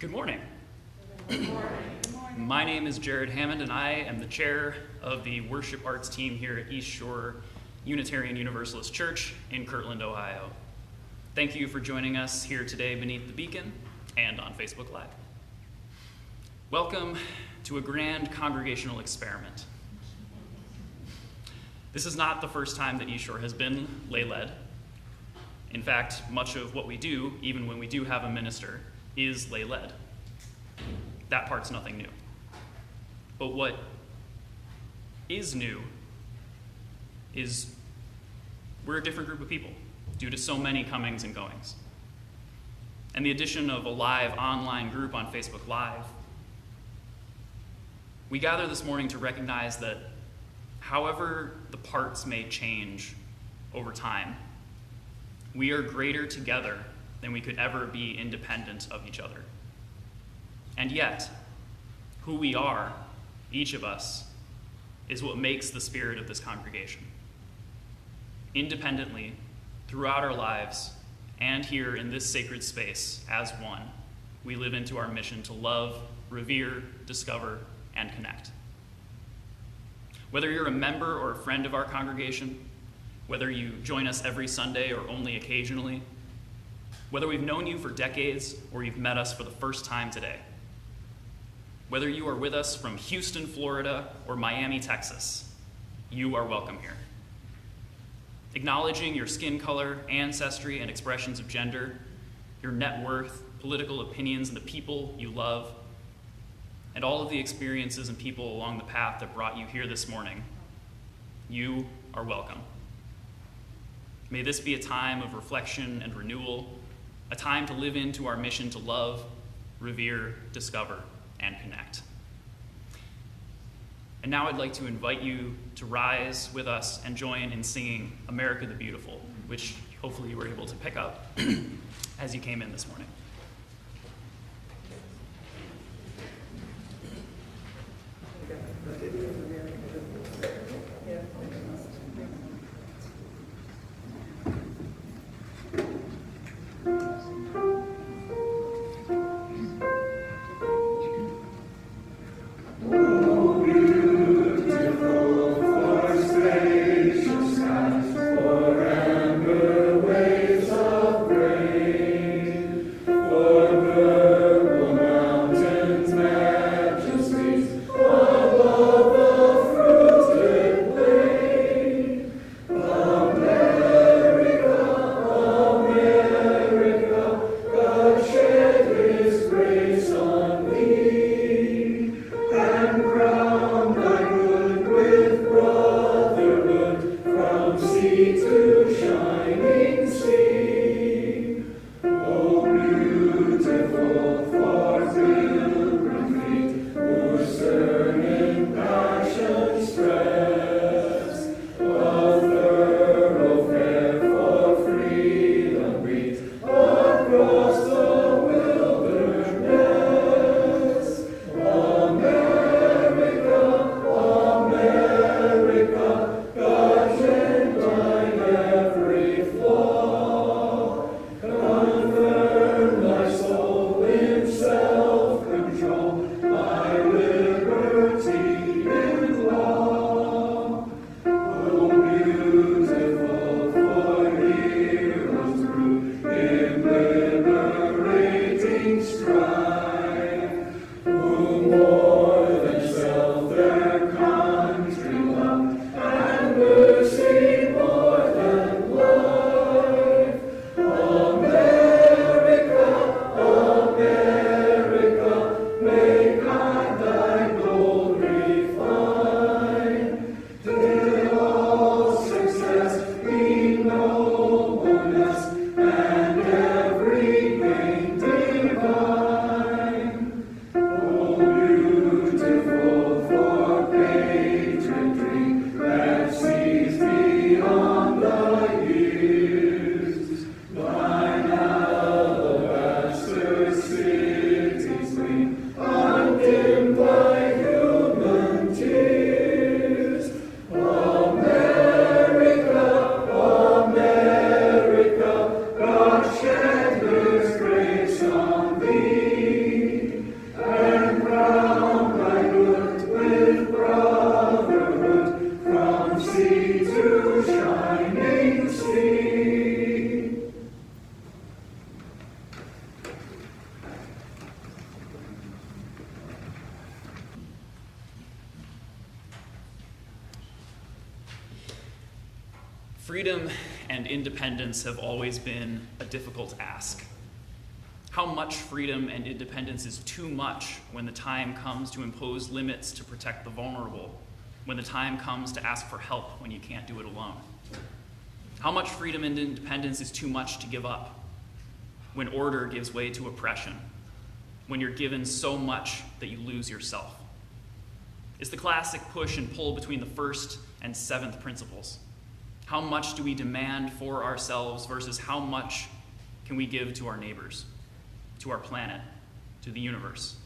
Good morning. Good morning. My name is Jared Hammond, and I am the chair of the worship arts team here at East Shore Unitarian Universalist Church in Kirtland, Ohio. Thank you for joining us here today beneath the beacon and on Facebook Live. Welcome to a grand congregational experiment. This is not the first time that East Shore has been lay-led. In fact, much of what we do, even when we do have a minister, is lay-led. That part's nothing new. But what is new is we're a different group of people due to so many comings and goings. And the addition of a live online group on Facebook Live, we gather this morning to recognize that however the parts may change over time, we are greater together than we could ever be independent of each other. And yet, who we are, each of us, is what makes the spirit of this congregation. Independently, throughout our lives, and here in this sacred space as one, we live into our mission to love, revere, discover, and connect. Whether you're a member or a friend of our congregation, whether you join us every Sunday or only occasionally, whether we've known you for decades or you've met us for the first time today, whether you are with us from Houston, Florida, or Miami, Texas, you are welcome here. Acknowledging your skin color, ancestry, and expressions of gender, your net worth, political opinions, and the people you love, and all of the experiences and people along the path that brought you here this morning, you are welcome. May this be a time of reflection and renewal, a time to live into our mission to love, revere, discover, and connect. And now I'd like to invite you to rise with us and join in singing America the Beautiful, which hopefully you were able to pick up as you came in this morning. Above the Freedom and independence have always been a difficult ask. How much freedom and independence is too much when the time comes to impose limits to protect the vulnerable, when the time comes to ask for help when you can't do it alone? How much freedom and independence is too much to give up when order gives way to oppression, when you're given so much that you lose yourself? It's the classic push and pull between the first and seventh principles. How much do we demand for ourselves versus how much can we give to our neighbors, to our planet, to the universe?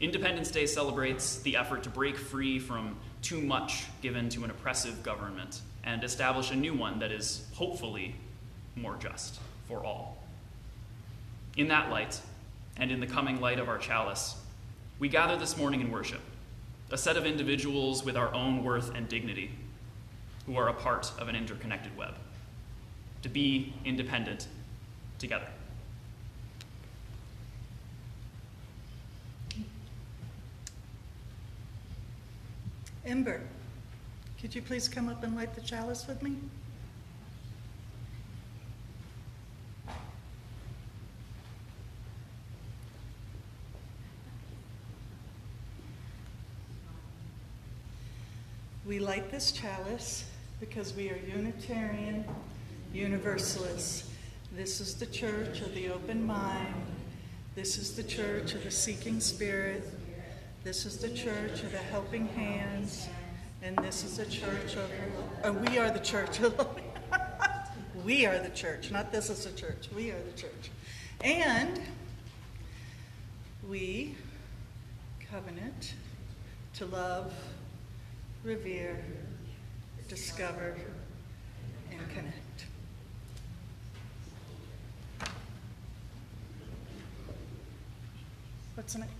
Independence Day celebrates the effort to break free from too much given to an oppressive government and establish a new one that is hopefully more just for all. In that light, and in the coming light of our chalice, we gather this morning in worship, a set of individuals with our own worth and dignity, who are a part of an interconnected web, to be independent together. Ember, could you please come up and light the chalice with me? We light this chalice because we are Unitarian Universalists. This is the church of the open mind. This is the church of the seeking spirit. This is the church of the helping hands. And this is the church of, we are the church. We are the church, not this is the church. We are the church. And we covenant to love, revere, discover, and connect. What's next?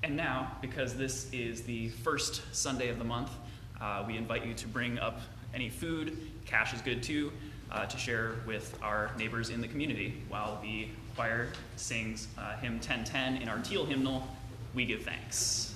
And now, because this is the first Sunday of the month, we invite you to bring up any food, cash is good too, to share with our neighbors in the community while the choir sings hymn 1010 in our teal hymnal, We Give Thanks.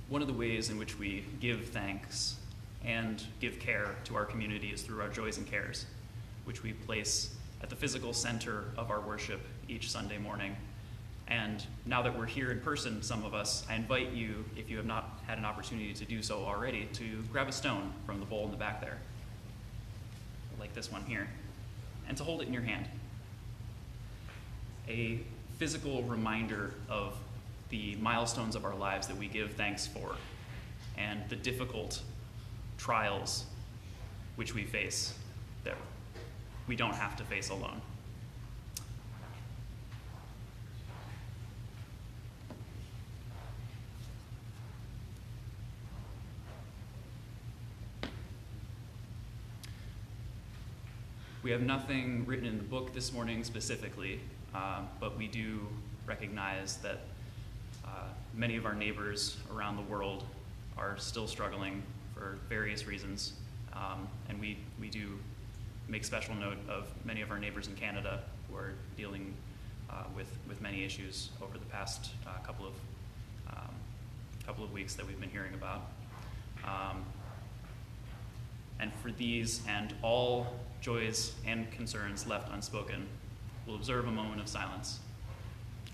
One of the ways in which we give thanks and give care to our community is through our joys and cares, which we place at the physical center of our worship each Sunday morning. And now that we're here in person, some of us, I invite you, if you have not had an opportunity to do so already, to grab a stone from the bowl in the back there, like this one here, and to hold it in your hand. A physical reminder of the milestones of our lives that we give thanks for, and the difficult trials which we face that we don't have to face alone. We have nothing written in the book this morning specifically, but we do recognize that many of our neighbors around the world are still struggling for various reasons, and we do make special note of many of our neighbors in Canada who are dealing with many issues over the past couple of weeks that we've been hearing about. And for these and all joys and concerns left unspoken, we'll observe a moment of silence.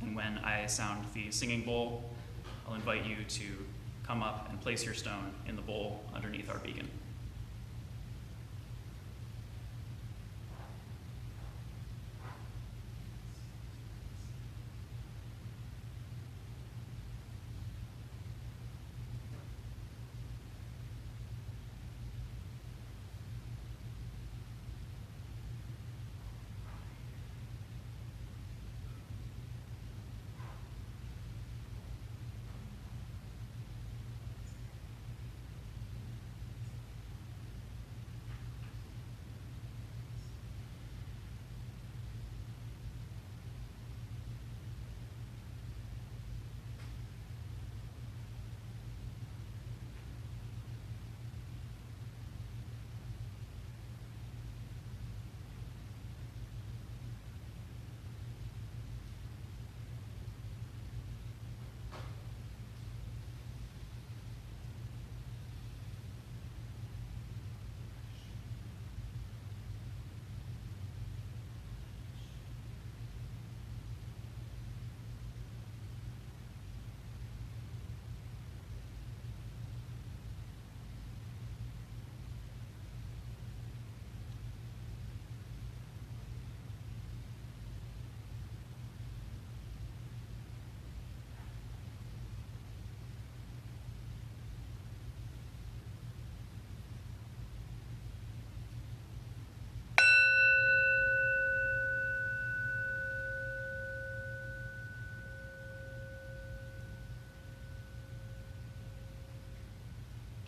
And when I sound the singing bowl, I'll invite you to come up and place your stone in the bowl underneath our beacon.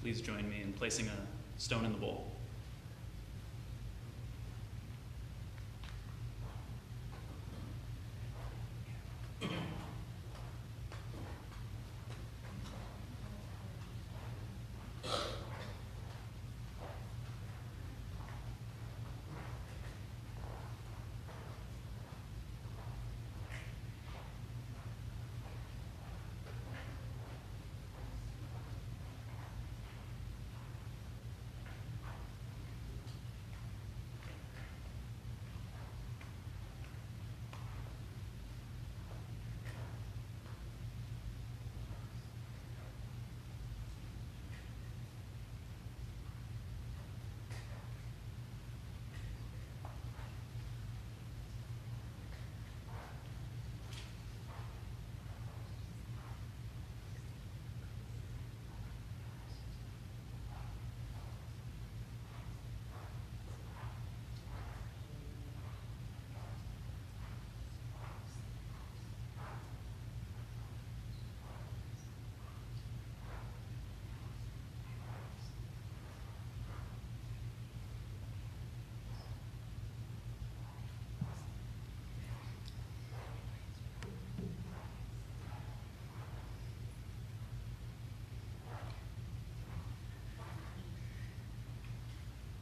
Please join me in placing a stone in the bowl.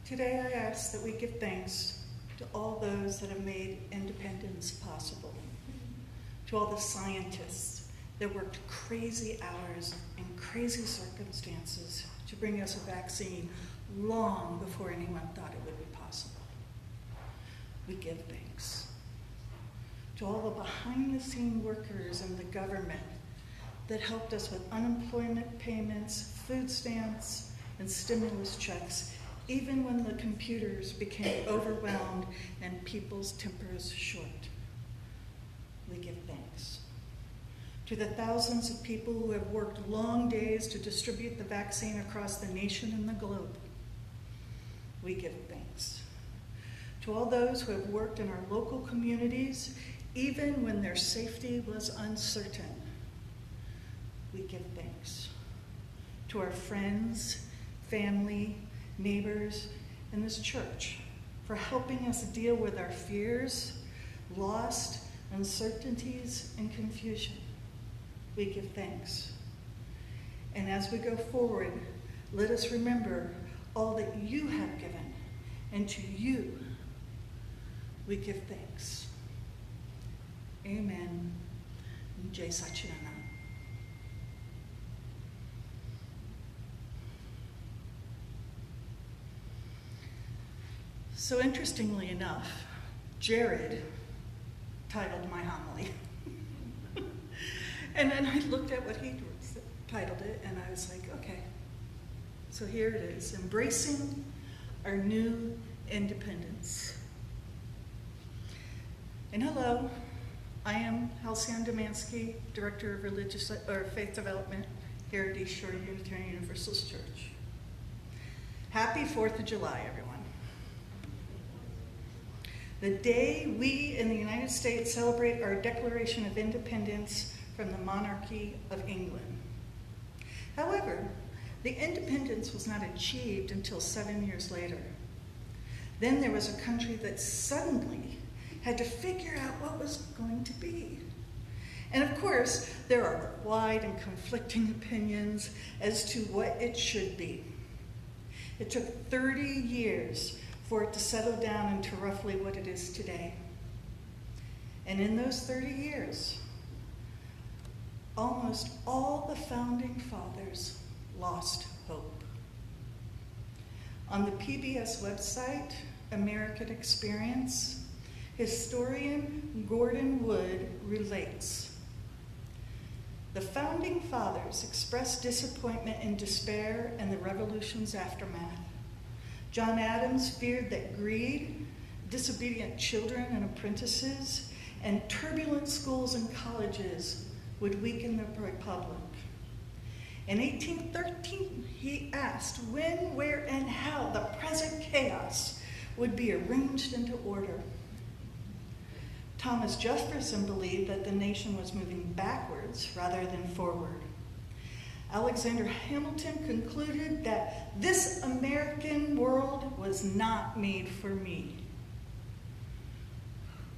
Today I ask that we give thanks to all those that have made independence possible, to all the scientists that worked crazy hours in crazy circumstances to bring us a vaccine long before anyone thought it would be possible. We give thanks to all the behind-the-scene workers in the government that helped us with unemployment payments, food stamps, and stimulus checks, even when the computers became overwhelmed and people's tempers short. We give thanks to the thousands of people who have worked long days to distribute the vaccine across the nation and the globe. We give thanks to all those who have worked in our local communities, even when their safety was uncertain. We give thanks to our friends, family, neighbors, and this church for helping us deal with our fears, loss, uncertainties, and confusion. We give thanks. And as we go forward, let us remember all that you have given, and to you we give thanks. Amen. Jai Sachidana. So interestingly enough, Jared titled my homily. And then I looked at what he titled it, and I was like, okay. So here it is, Embracing Our New Independence. And hello, I am Halcyon Domansky, Director of Faith Development here at East Shore Unitarian Universalist Church. Happy 4th of July, everyone. The day we in the United States celebrate our Declaration of Independence from the monarchy of England. However, the independence was not achieved until 7 years later. Then there was a country that suddenly had to figure out what was going to be. And of course, there are wide and conflicting opinions as to what it should be. It took 30 years for it to settle down into roughly what it is today. And in those 30 years, almost all the founding fathers lost hope. On the PBS website, American Experience, historian Gordon Wood relates, the founding fathers expressed disappointment and despair in the revolution's aftermath. John Adams feared that greed, disobedient children and apprentices, and turbulent schools and colleges would weaken the republic. In 1813, he asked when, where, and how the present chaos would be arranged into order. Thomas Jefferson believed that the nation was moving backwards rather than forward. Alexander Hamilton concluded that this American world was not made for me.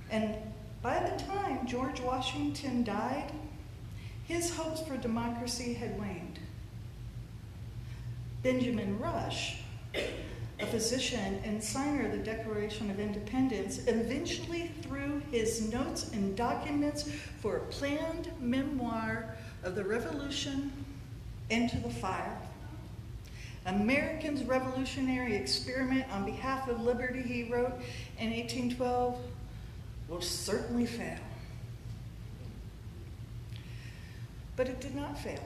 And by the time George Washington died, his hopes for democracy had waned. Benjamin Rush, a physician and signer of the Declaration of Independence, eventually threw his notes and documents for a planned memoir of the Revolution into the fire. Americans' revolutionary experiment on behalf of liberty, he wrote in 1812, will certainly fail. But it did not fail.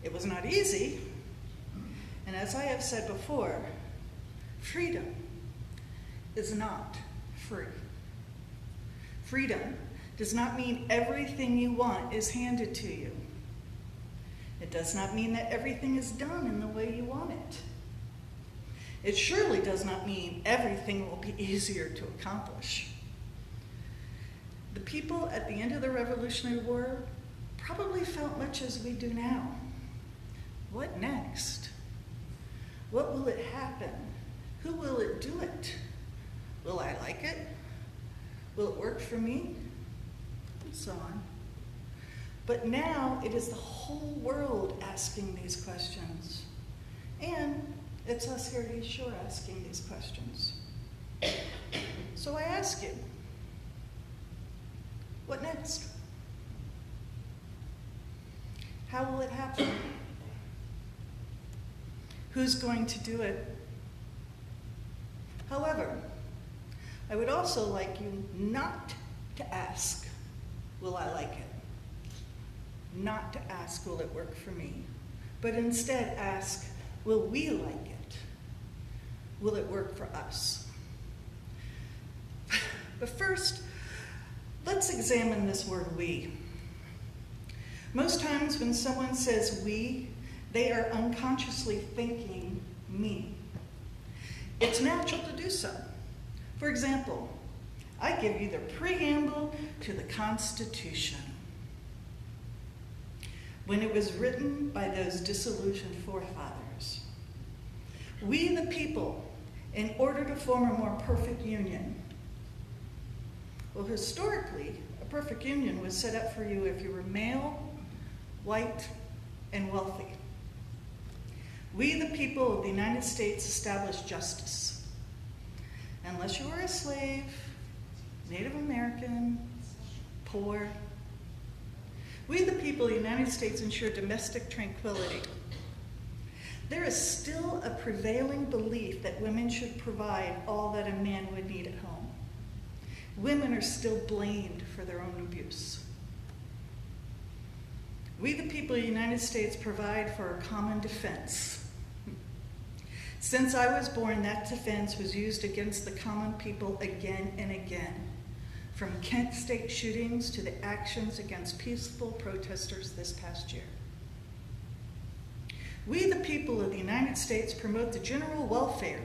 It was not easy, and as I have said before, freedom is not free. Freedom does not mean everything you want is handed to you. It does not mean that everything is done in the way you want it. It surely does not mean everything will be easier to accomplish. The people at the end of the Revolutionary War probably felt much as we do now. What next? What will it happen? Who will it do it? Will I like it? Will it work for me? And so on. But now it is the whole world asking these questions. And it's us here at East Shore asking these questions. So I ask you, what next? How will it happen? Who's going to do it? However, I would also like you not to ask, will I like it? Not to ask, will it work for me? But instead ask, will we like it? Will it work for us? But first, let's examine this word we. Most times when someone says we, they are unconsciously thinking me. It's natural to do so. For example, I give you the preamble to the Constitution. When it was written by those disillusioned forefathers, we the people, in order to form a more perfect union. Well, historically, a perfect union was set up for you if you were male, white, and wealthy. We the people of the United States established justice. unless you were a slave, Native American, poor. We, the people of the United States, ensure domestic tranquility. There is still a prevailing belief that women should provide all that a man would need at home. Women are still blamed for their own abuse. We, the people of the United States, provide for a common defense. Since I was born, that defense was used against the common people again and again, from Kent State shootings to the actions against peaceful protesters this past year. We, the people of the United States, promote the general welfare.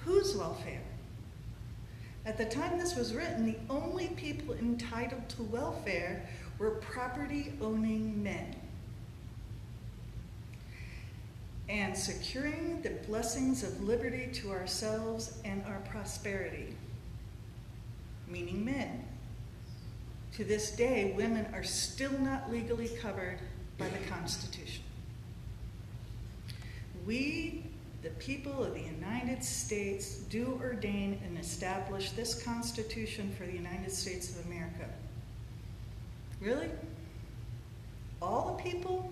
Whose welfare? At the time this was written, the only people entitled to welfare were property-owning men. And securing the blessings of liberty to ourselves and our prosperity, meaning men. To this day, women are still not legally covered by the Constitution. We, the people of the United States, do ordain and establish this Constitution for the United States of America. Really? All the people?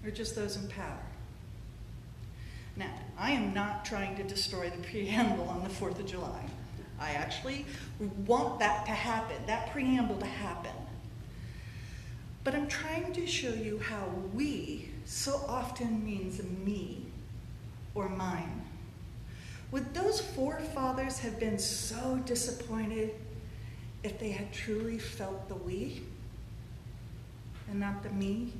Or just those in power? Now, I am not trying to destroy the preamble on the 4th of July. I actually want that to happen, that preamble to happen. But I'm trying to show you how we so often means me or mine. Would those forefathers have been so disappointed if they had truly felt the we and not the me?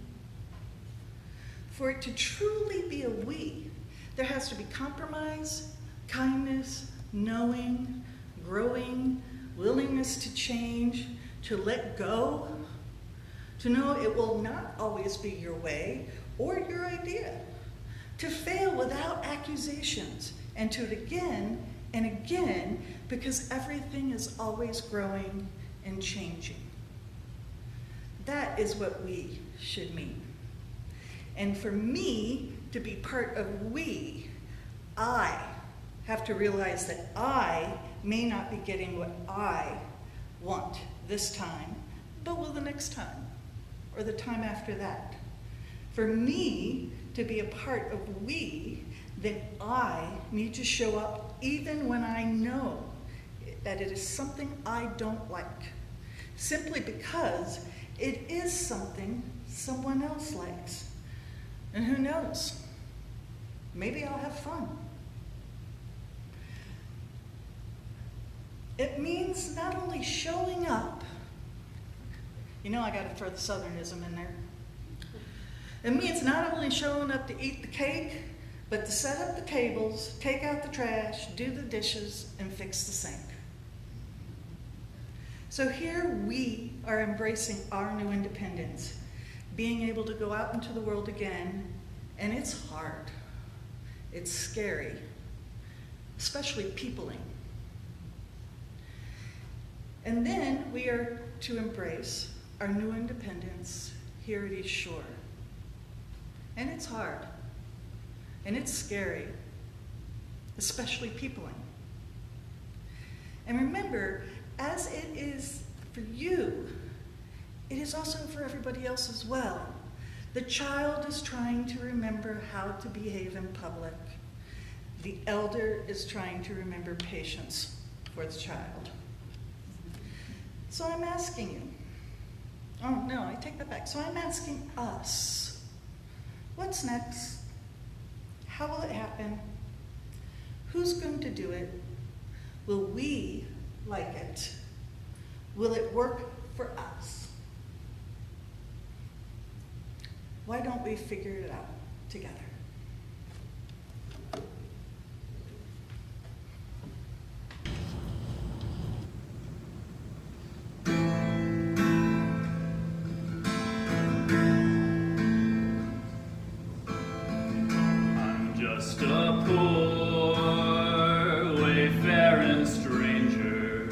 For it to truly be a we, there has to be compromise, kindness, knowing, growing, willingness to change, to let go, to know it will not always be your way or your idea, to fail without accusations, and to it again and again, because everything is always growing and changing. That is what we should mean. And for me to be part of we, I have to realize that I may not be getting what I want this time, but will the next time, or the time after that. For me to be a part of we, then I need to show up even when I know that it is something I don't like, simply because it is something someone else likes. And who knows? Maybe I'll have fun. It means not only showing up, you know I gotta throw the Southernism in there. It means not only showing up to eat the cake, but to set up the tables, take out the trash, do the dishes, and fix the sink. So here we are embracing our new independence, being able to go out into the world again, and it's hard. It's scary, especially peopling. And then we are to embrace our new independence here at East Shore. And it's hard, and it's scary, especially peopling. And remember, as it is for you, it is also for everybody else as well. The child is trying to remember how to behave in public. The elder is trying to remember patience for the child. So I'm asking you, oh no, I take that back. So I'm asking us, what's next? How will it happen? Who's going to do it? Will we like it? Will it work for us? Why don't we figure it out together? I'm just a poor wayfaring stranger,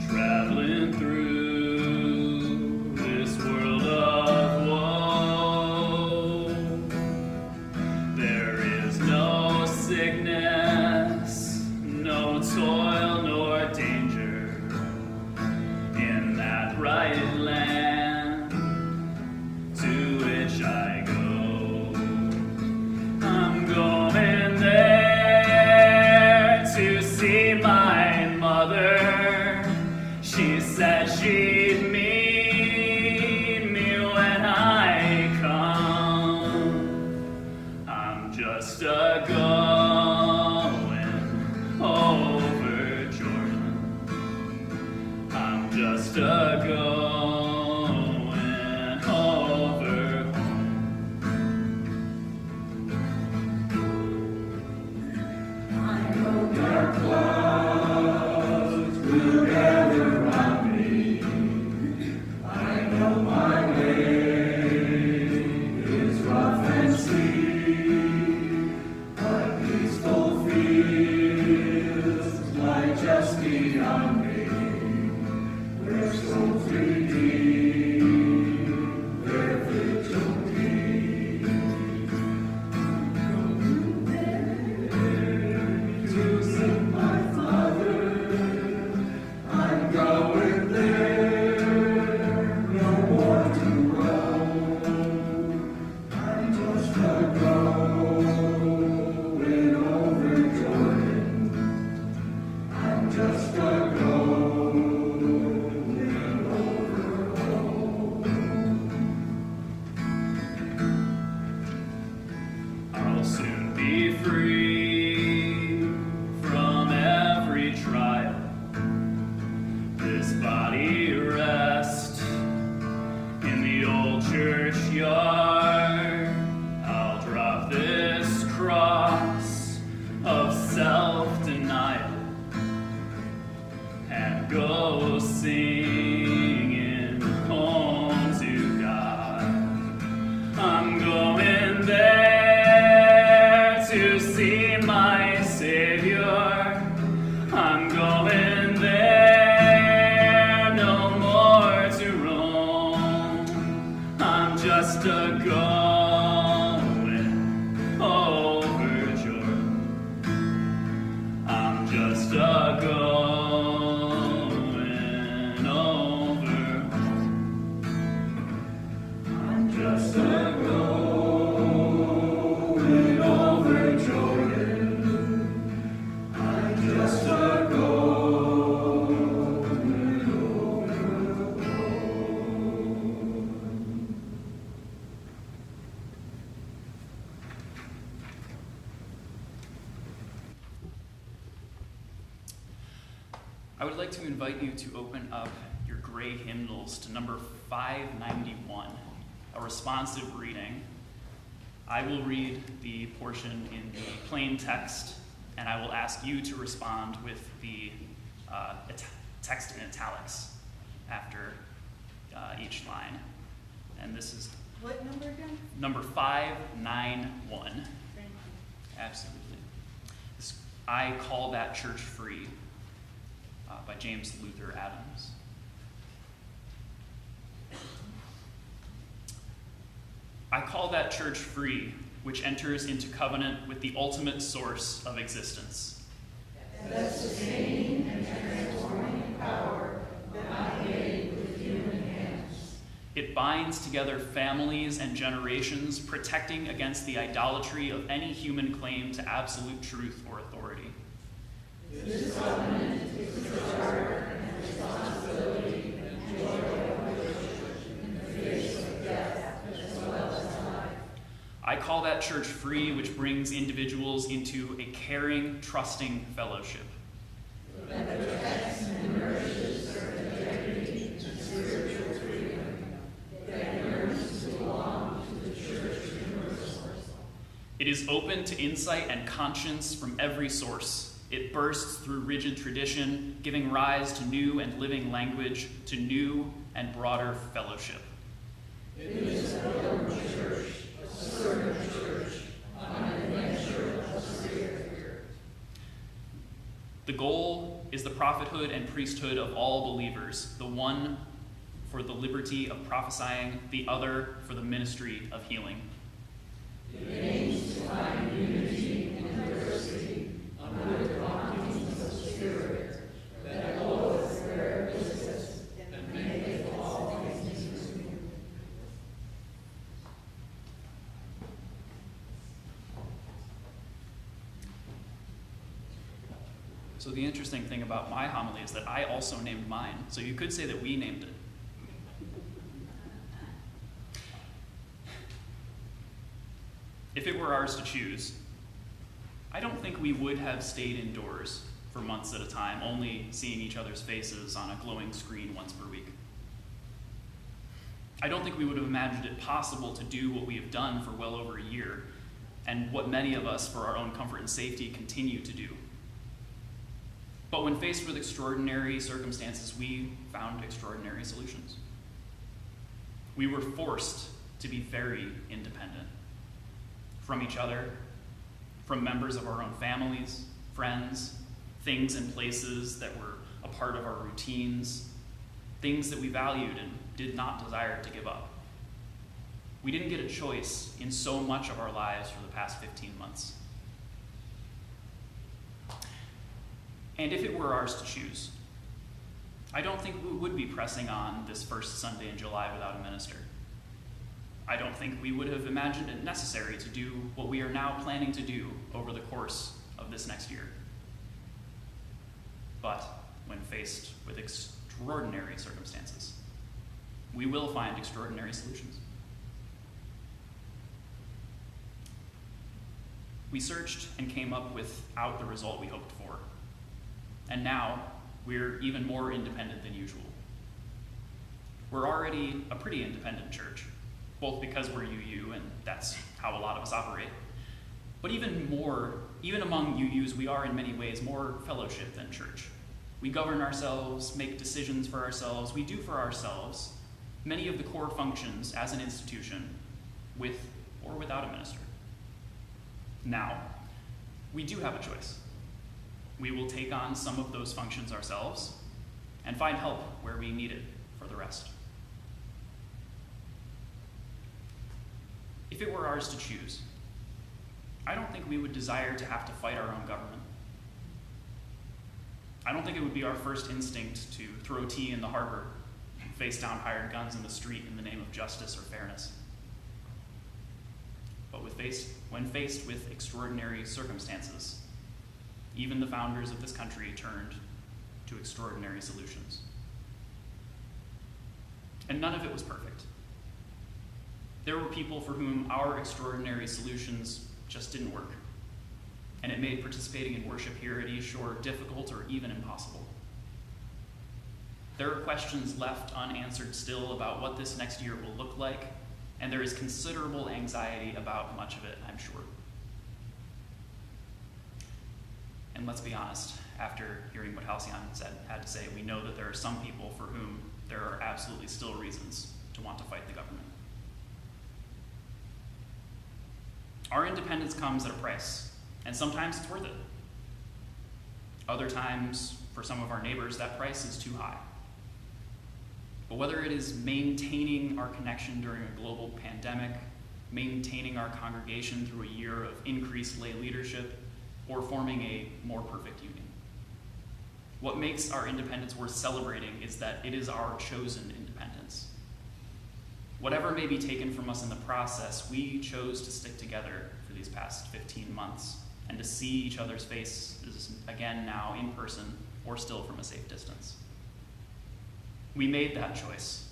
traveling through this world of woe. said she'd meet me when I come. I'm just a going over Jordan. I'm just a going over home. I know dark clouds will gather round me. I know my way is rough and steep, but peaceful fields lie just beyond me, where souls redeem their victory. Going there to seek my Father. I'm going there, no more to roam. I'm just a going over Jordan. I'm just a going over home. I'll soon be free from every trial. This body rest in the old churchyard. I'll drop this cross of self-denial and go singing home to God. I'm going there to see my Savior. I'm going there, no more to roam. I'm just a going over Jordan. I'm just a going over. I'm just a going over Jordan. I'm just a going over. I would like to invite you to open up your gray hymnals to number 591, a responsive reading. I will read the portion in the plain text, and I will ask you to respond with the text in italics after each line. And this is What number again? number 591. Thank you. Absolutely. I Call That Church Free by James Luther Adams. I call that church free, which enters into covenant with the ultimate source of existence. And the sustaining and transforming power that I made with human hands. It binds together families and generations, protecting against the idolatry of any human claim to absolute truth or authority. This covenant is the charter and responsibility and joy of the church in the face of death as well as life. I call that church free, which brings individuals into a caring, trusting fellowship. That protects and nourishes their integrity and spiritual freedom that yearns to belong to the Church Universalist. It is open to insight and conscience from every source. It bursts through rigid tradition, giving rise to new and living language, to new and broader fellowship. It is a pilgrim church, a servant church, an adventure of spirit. The goal is the prophethood and priesthood of all believers, the one for the liberty of prophesying, the other for the ministry of healing. It aims to find unity and diversity under the promptings of the Spirit that goeth where it listeth and maketh all things new. So So the interesting thing about my homily is that I also named mine. So you could say that we named it. If it were ours to choose, I don't think we would have stayed indoors for months at a time, only seeing each other's faces on a glowing screen once per week. I don't think we would have imagined it possible to do what we have done for well over a year, and what many of us, for our own comfort and safety, continue to do. But when faced with extraordinary circumstances, we found extraordinary solutions. We were forced to be very independent from each other, from members of our own families, friends, things and places that were a part of our routines, things that we valued and did not desire to give up. We didn't get a choice in so much of our lives for the past 15 months. And if it were ours to choose, I don't think we would be pressing on this first Sunday in July without a minister. I don't think we would have imagined it necessary to do what we are now planning to do over the course of this next year. But when faced with extraordinary circumstances, we will find extraordinary solutions. We searched and came up without the result we hoped for. And now we're even more independent than usual. We're already a pretty independent church, both because we're UU and that's how a lot of us operate. But even among UUs, we are in many ways more fellowship than church. We govern ourselves, make decisions for ourselves, we do for ourselves many of the core functions as an institution, with or without a minister. Now, we do have a choice. We will take on some of those functions ourselves and find help where we need it for the rest. If it were ours to choose, I don't think we would desire to have to fight our own government. I don't think it would be our first instinct to throw tea in the harbor and face down hired guns in the street in the name of justice or fairness. But when faced with extraordinary circumstances, even the founders of this country turned to extraordinary solutions. And none of it was perfect. There were people for whom our extraordinary solutions just didn't work, and it made participating in worship here at East Shore difficult or even impossible. There are questions left unanswered still about what this next year will look like, and there is considerable anxiety about much of it, I'm sure. And let's be honest, after hearing what Halcyon had to say, we know that there are some people for whom there are absolutely still reasons to want to fight the government. Our independence comes at a price, and sometimes it's worth it. Other times, for some of our neighbors, that price is too high. But whether it is maintaining our connection during a global pandemic, maintaining our congregation through a year of increased lay leadership, or forming a more perfect union, what makes our independence worth celebrating is that it is our chosen independence. Whatever may be taken from us in the process, we chose to stick together for these past 15 months and to see each other's faces again now in person or still from a safe distance. We made that choice.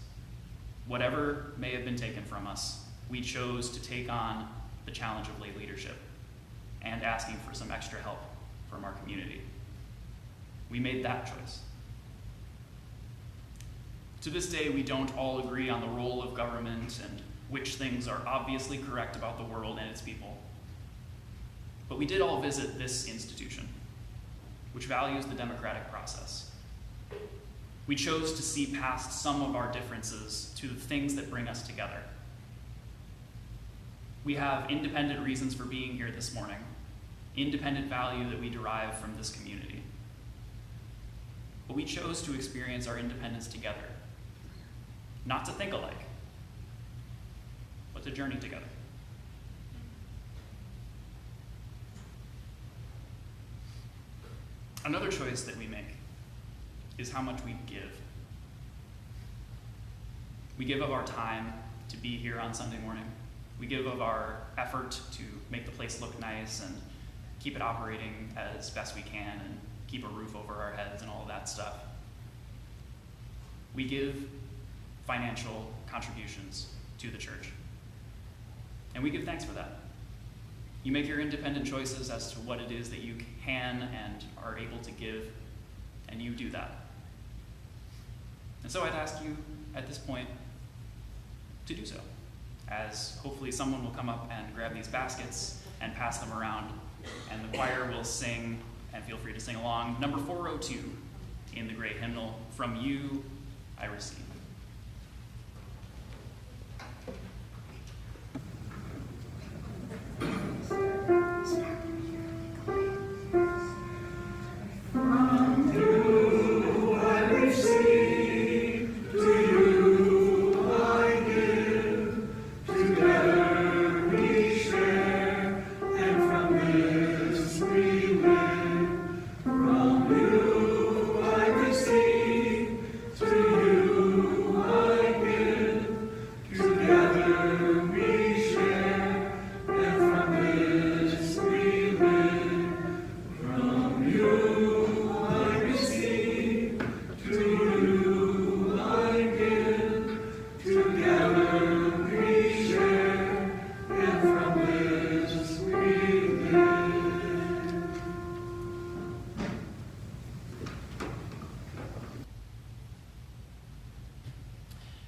Whatever may have been taken from us, we chose to take on the challenge of lay leadership and asking for some extra help from our community. We made that choice. To this day, we don't all agree on the role of government and which things are obviously correct about the world and its people. But we did all visit this institution, which values the democratic process. We chose to see past some of our differences to the things that bring us together. We have independent reasons for being here this morning, independent value that we derive from this community. But we chose to experience our independence together, not to think alike, but to journey together. Another choice that we make is how much we give. We give of our time to be here on Sunday morning. We give of our effort to make the place look nice and keep it operating as best we can and keep keep a roof over our heads and all of that stuff. We give financial contributions to the church. And we give thanks for that. You make your independent choices as to what it is that you can and are able to give, and you do that. And so I'd ask you at this point to do so, as hopefully someone will come up and grab these baskets and pass them around, and the choir will sing, and feel free to sing along, number 402 in the great hymnal, From You I Receive.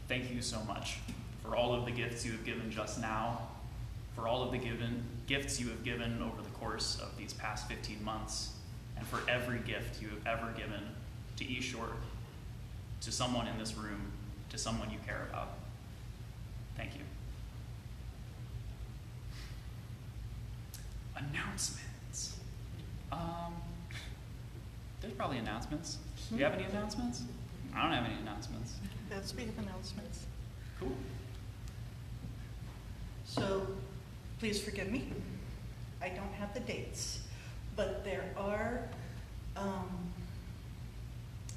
Thank you so much for all of the gifts you have given just now, for all of the gifts you have given over the course of these past 15 months, and for every gift you have ever given to East Shore, to someone in this room, to someone you care about. Thank you. Announcements. There's probably announcements. Do you have any announcements? I don't have any announcements. That's speak of announcements. Cool. So please forgive me. I don't have the dates, but there are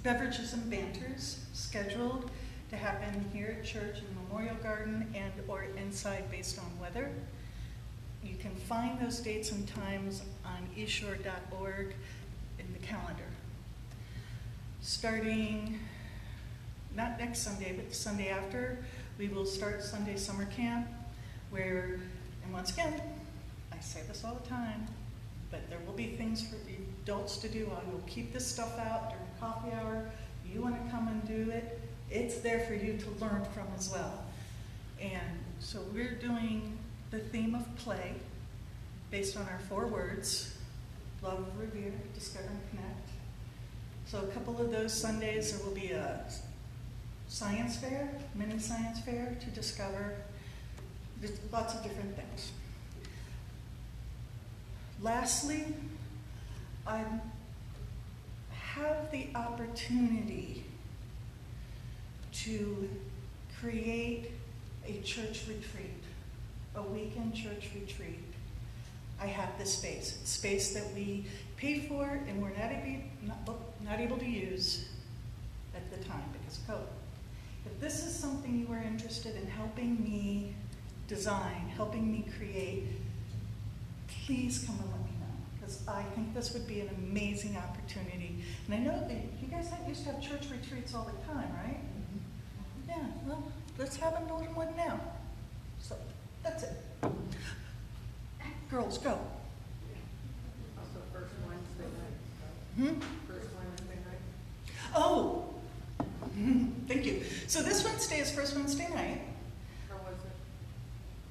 beverages and banters scheduled to happen here at church in the Memorial Garden and or inside based on weather. You can find those dates and times on eastshore.org in the calendar. Starting, not next Sunday, but the Sunday after, we will start Sunday summer camp where, and once again, I say this all the time, but there will be things for the adults to do. I will keep this stuff out during coffee hour. You want to come and do it, it's there for you to learn from as well. And so we're doing the theme of play based on our 4 words: love, revere, discover, and connect. So a couple of those Sundays there will be a science fair, mini science fair to discover. There's lots of different things. Lastly, I have the opportunity to create a church retreat, a weekend church retreat. I have this space. It's space that we paid for and we're not able to use at the time because of COVID. If this is something you are interested in helping me design, helping me create, please come and let me know, because I think this would be an amazing opportunity. And I know that you guys used to have church retreats all the time, right? Mm-hmm. Yeah, well, let's have a little one now. So that's it. Girls, go. Also first Wednesday night. First Wednesday night. Oh, thank you. So this Wednesday is first Wednesday night. How was it?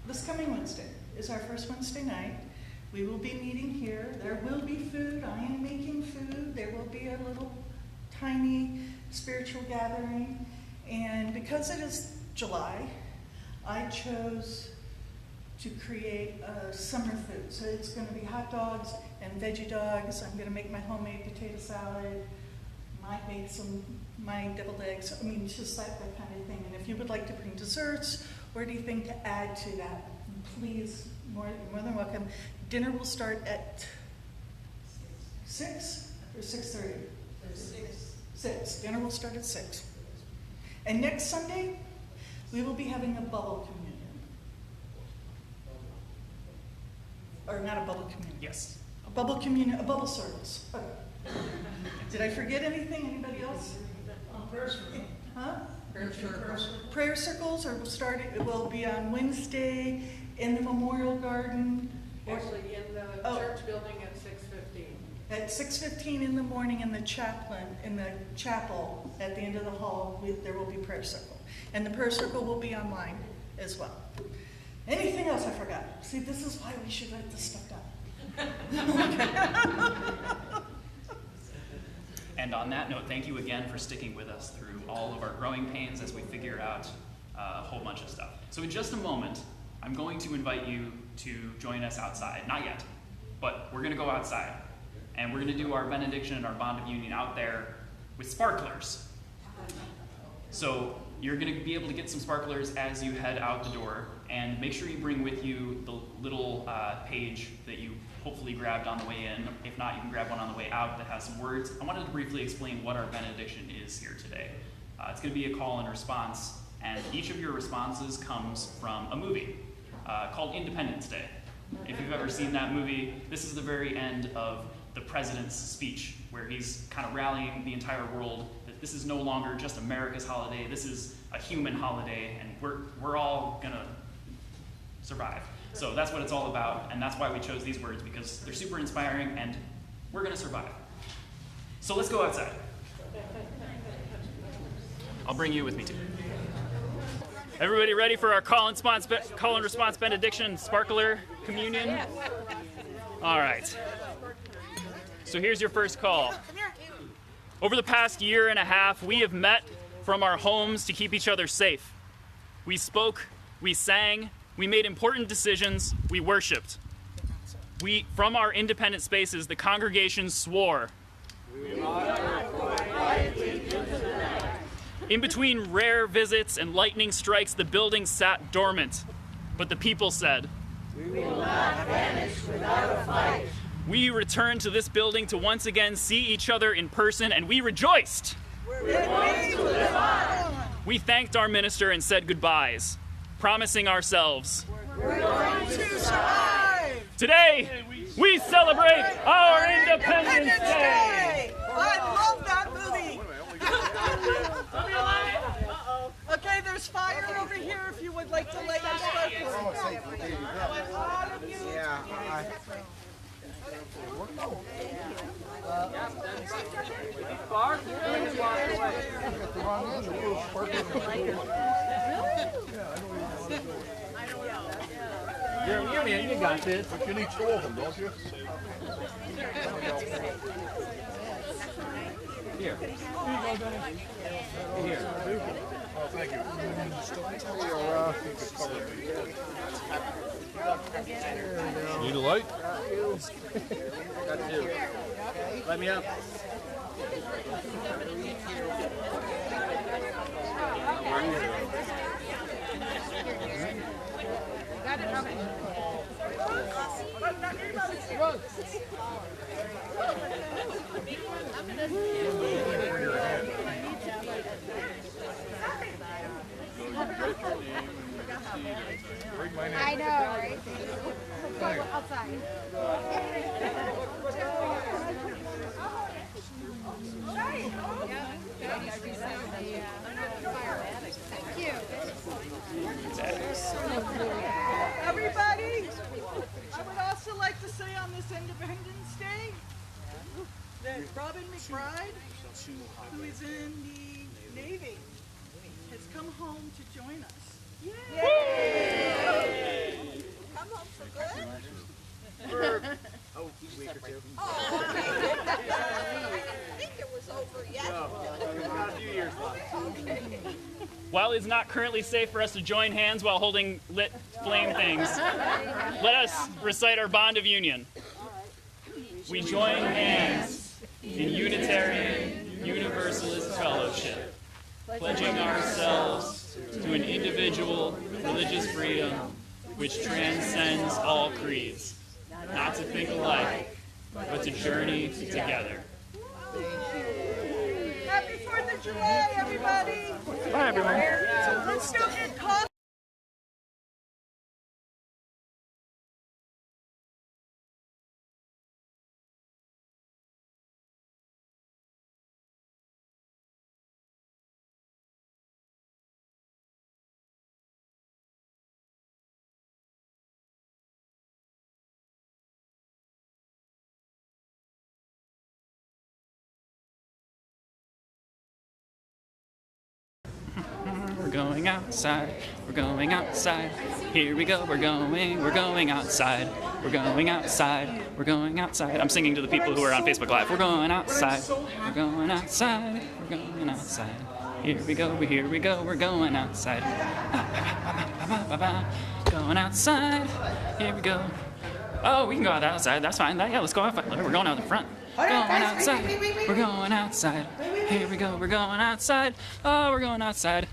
This coming Wednesday is our first Wednesday night. We will be meeting here. There will be food. I am making food. There will be a little tiny spiritual gathering. And because it is July, I chose to create a summer food. So it's going to be hot dogs and veggie dogs. I'm going to make my homemade potato salad. Might make my deviled eggs. I mean, just that kind of thing. And if you would like to bring desserts or anything to add to that, please, more than welcome. Dinner will start at 6 or 6:30? 6. Dinner will start at 6. And next Sunday, we will be having a bubble communion. Or not a bubble communion. Yes. A bubble communion, a bubble service. Okay. Did I forget anything? Anybody else? Huh? Prayer circles will be on Wednesday in the Memorial Garden. Actually, in the church building at 6:15. At 6:15 in the morning in the chapel at the end of the hall, there will be prayer circle. And the prayer circle will be online as well. Anything else I forgot? See, this is why we should write this stuff down. And on that note, thank you again for sticking with us through all of our growing pains as we figure out a whole bunch of stuff. So in just a moment, I'm going to invite you to join us outside. Not yet, but we're going to go outside. And we're going to do our benediction and our bond of union out there with sparklers. So you're going to be able to get some sparklers as you head out the door. And make sure you bring with you the little page that you hopefully grabbed on the way in. If not, you can grab one on the way out that has some words. I wanted to briefly explain what our benediction is here today. It's going to be a call and response, and each of your responses comes from a movie called Independence Day. If you've ever seen that movie, this is the very end of the president's speech, where he's kind of rallying the entire world that this is no longer just America's holiday, this is a human holiday, and we're all gonna survive. So that's what it's all about, and that's why we chose these words, because they're super inspiring, and we're gonna survive. So let's go outside. I'll bring you with me too. Everybody ready for our call and response benediction, sparkler communion? All right. So here's your first call. Over the past year and a half, we have met from our homes to keep each other safe. We spoke, we sang, we made important decisions, we worshiped. From our independent spaces, the congregation swore. In between rare visits and lightning strikes, the building sat dormant. But the people said, "We will not vanish without a fight." We returned to this building to once again see each other in person, and we rejoiced. We thanked our minister and said goodbyes, promising ourselves, we're going to survive. Today, we celebrate our Independence Day. I love that movie. Okay, there's fire over here if you would like to light a sparkler. All of you. You got this. But you need two of them, don't you? Here. Here. Oh, thank you. Need a light? Got two. Let me up. Got it, okay. I know, right? Let's go outside. Thank you. Everybody, I would also like to say on this Independence Day that Robin McBride, who is in the Navy, has come home to join us. Yay! Come home for good? For a week or two. I think it was over yet. No, we've got a few years left. While it's not currently safe for us to join hands while holding lit flame things, let us recite our bond of union. We join hands in Unitarian Universalist fellowship, pledging ourselves to an individual religious freedom which transcends all creeds, not to think alike, but to journey together. Happy 4th of July, everybody! Bye, everyone. Let's go get coffee. we're going outside. We're going outside. Here we go, we're going outside. We're going outside. We're going outside. I'm singing to the people who are on Facebook Live. We're going outside. We're going outside. We're going outside. Here we go, we're going outside. Going outside. Here we go. Oh, we can go outside. That's fine. Yeah, let's go outside. We're going out the front. Going outside. We're going outside. Here we go. We're going outside. Oh, we're going outside.